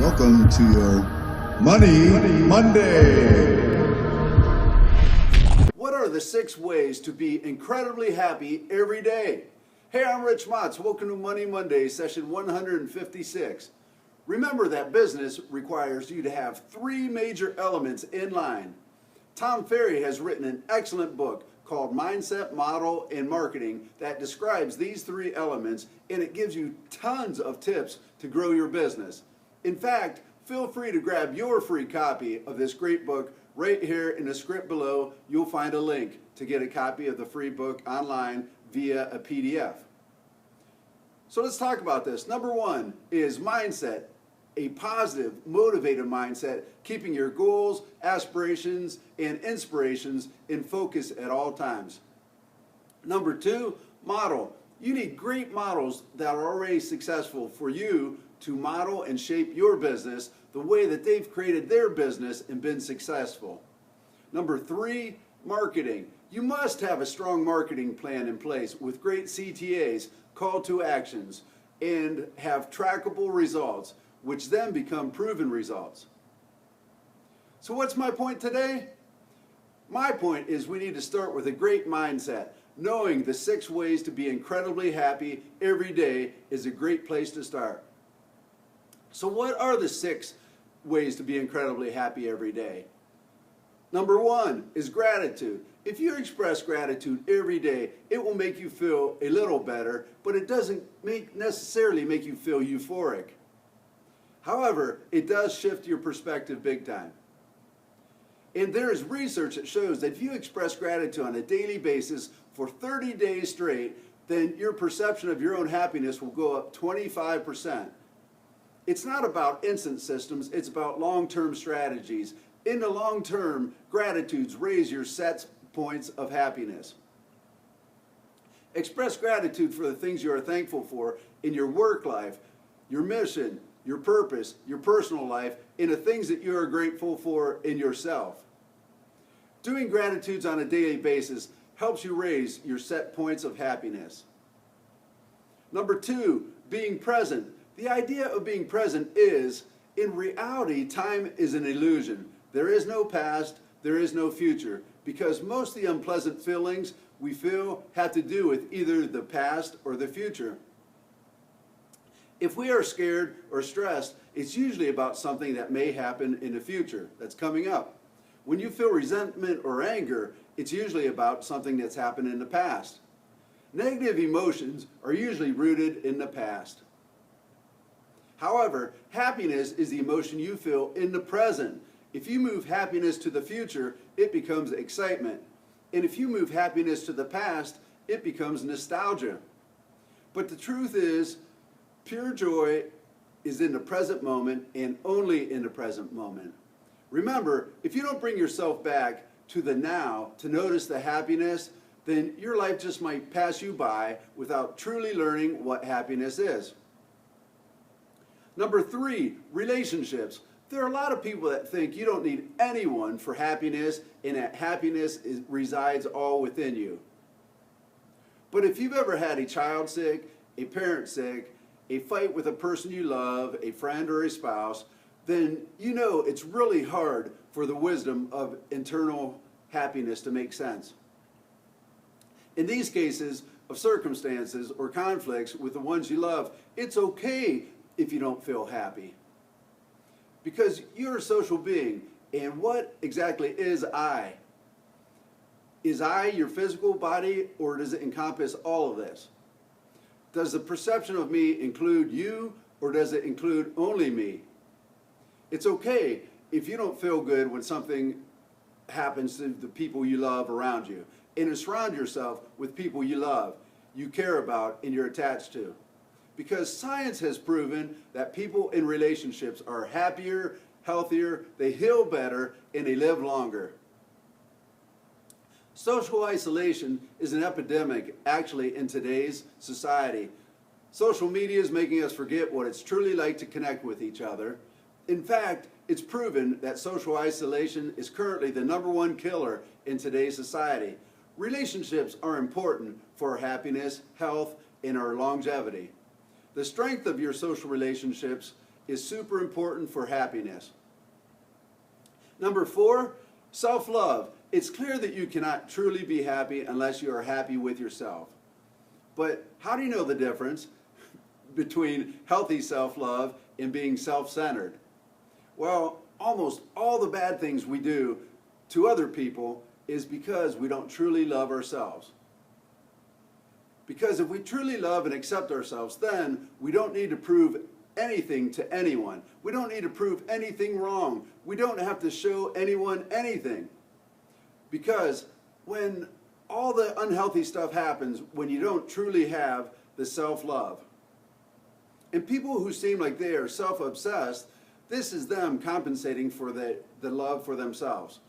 Welcome to your Money Monday. What are the 6 ways to be incredibly happy every day? Hey, I'm Rich Motts. Welcome to Money Monday, session 156. Remember that business requires you to have 3 major elements in line. Tom Ferry has written an excellent book called Mindset, Model, and Marketing that describes these 3 elements, and it gives you tons of tips to grow your business. In fact, feel free to grab your free copy of this great book. Right here in the script below, you'll find a link to get a copy of the free book online via a PDF. So let's talk about this. Number 1 is mindset, a positive, motivated mindset, keeping your goals, aspirations, and inspirations in focus at all times. Number 2, model. You need great models that are already successful for you to model and shape your business the way that they've created their business and been successful. Number 3, marketing. You must have a strong marketing plan in place with great CTAs, call to actions, and have trackable results, which then become proven results. So what's my point today? My point is we need to start with a great mindset. Knowing the 6 ways to be incredibly happy every day is a great place to start. So what are the 6 ways to be incredibly happy every day? Number 1 is gratitude. If you express gratitude every day, it will make you feel a little better, but it doesn't necessarily make you feel euphoric. However, it does shift your perspective big time. And there is research that shows that if you express gratitude on a daily basis for 30 days straight, then your perception of your own happiness will go up 25%. It's not about instant systems, it's about long-term strategies. In the long term, gratitudes raise your set points of happiness. Express gratitude for the things you are thankful for in your work life, your mission, your purpose, your personal life, and the things that you are grateful for in yourself. Doing gratitudes on a daily basis helps you raise your set points of happiness. Number 2, being present. The idea of being present is, in reality, time is an illusion. There is no past, there is no future, because most of the unpleasant feelings we feel have to do with either the past or the future. If we are scared or stressed, it's usually about something that may happen in the future that's coming up. When you feel resentment or anger, it's usually about something that's happened in the past. Negative emotions are usually rooted in the past. However, happiness is the emotion you feel in the present. If you move happiness to the future, it becomes excitement. And if you move happiness to the past, it becomes nostalgia. But the truth is, pure joy is in the present moment and only in the present moment. Remember, if you don't bring yourself back to the now to notice the happiness, then your life just might pass you by without truly learning what happiness is. Number 3, relationships. There are a lot of people that think you don't need anyone for happiness and that happiness resides all within you. But if you've ever had a child sick, a parent sick, a fight with a person you love, a friend or a spouse, then you know it's really hard for the wisdom of internal happiness to make sense. In these cases of circumstances or conflicts with the ones you love, it's okay if you don't feel happy. Because you're a social being, and what exactly is I? Is I your physical body, or does it encompass all of this? Does the perception of me include you, or does it include only me? It's okay if you don't feel good when something happens to the people you love around you, and to surround yourself with people you love, you care about, and you're attached to. Because science has proven that people in relationships are happier, healthier, they heal better, and they live longer. Social isolation is an epidemic actually in today's society. Social media is making us forget what it's truly like to connect with each other. In fact, it's proven that social isolation is currently the #1 killer in today's society. Relationships are important for our happiness, health, and our longevity. The strength of your social relationships is super important for happiness. Number 4, self-love. It's clear that you cannot truly be happy unless you are happy with yourself. But how do you know the difference between healthy self-love and being self-centered? Well, almost all the bad things we do to other people is because we don't truly love ourselves. Because if we truly love and accept ourselves, then we don't need to prove anything to anyone. We don't need to prove anything wrong. We don't have to show anyone anything. Because when all the unhealthy stuff happens, when you don't truly have the self-love. And people who seem like they are self-obsessed, this is them compensating for the love for themselves.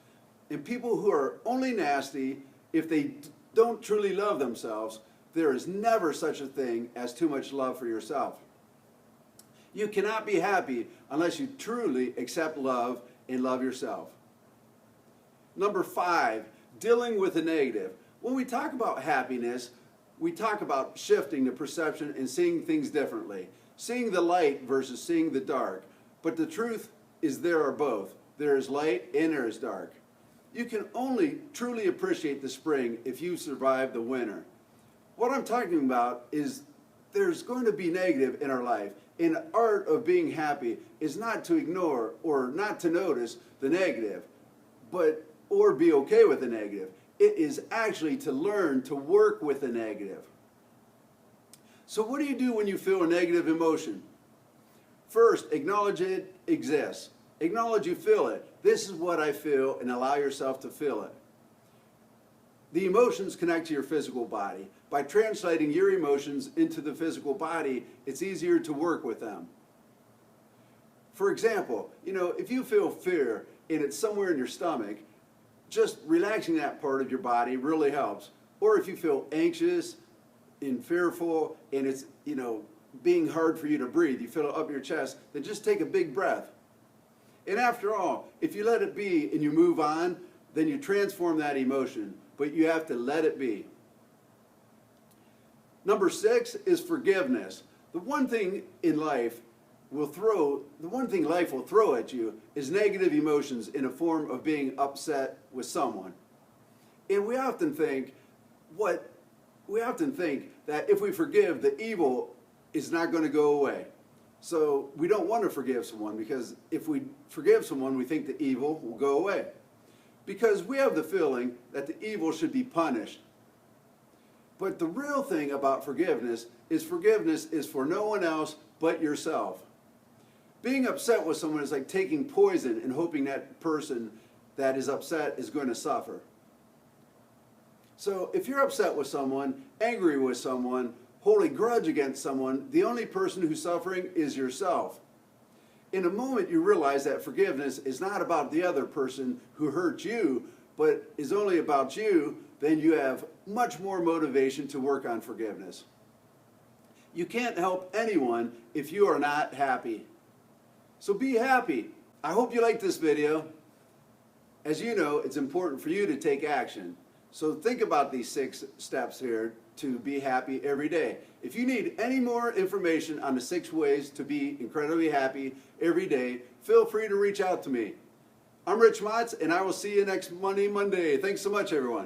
And people who are only nasty, if they don't truly love themselves, there is never such a thing as too much love for yourself. You cannot be happy unless you truly accept love and love yourself. Number 5, dealing with the negative. When we talk about happiness, we talk about shifting the perception and seeing things differently. Seeing the light versus seeing the dark. But the truth is there are both. There is light and there is dark. You can only truly appreciate the spring if you survive the winter. What I'm talking about is there's going to be negative in our life. And the art of being happy is not to ignore or not to notice the negative, or be okay with the negative. It is actually to learn to work with the negative. So what do you do when you feel a negative emotion? First, acknowledge it exists. Acknowledge you feel it. This is what I feel, and allow yourself to feel it. The emotions connect to your physical body. By translating your emotions into the physical body, it's easier to work with them. For example, if you feel fear and it's somewhere in your stomach, just relaxing that part of your body really helps. Or if you feel anxious and fearful and it's, being hard for you to breathe, you feel it up your chest, then just take a big breath. And after all, if you let it be and you move on, then you transform that emotion, but you have to let it be. Number 6 is forgiveness. The one thing life will throw at you is negative emotions in a form of being upset with someone. And we often think that if we forgive, the evil is not going to go away. So we don't want to forgive someone, because if we forgive someone, we think the evil will go away. Because we have the feeling that the evil should be punished. But the real thing about forgiveness is for no one else but yourself. Being upset with someone is like taking poison and hoping that person that is upset is going to suffer. So if you're upset with someone, angry with someone, hold a grudge against someone, the only person who's suffering is yourself. In a moment you realize that forgiveness is not about the other person who hurt you, but is only about you, then you have much more motivation to work on forgiveness. You can't help anyone if you are not happy. So be happy. I hope you liked this video. As you know, it's important for you to take action. So think about these 6 steps here to be happy every day. If you need any more information on the 6 ways to be incredibly happy every day, feel free to reach out to me. I'm Rich Motts, and I will see you next Monday. Thanks so much, everyone.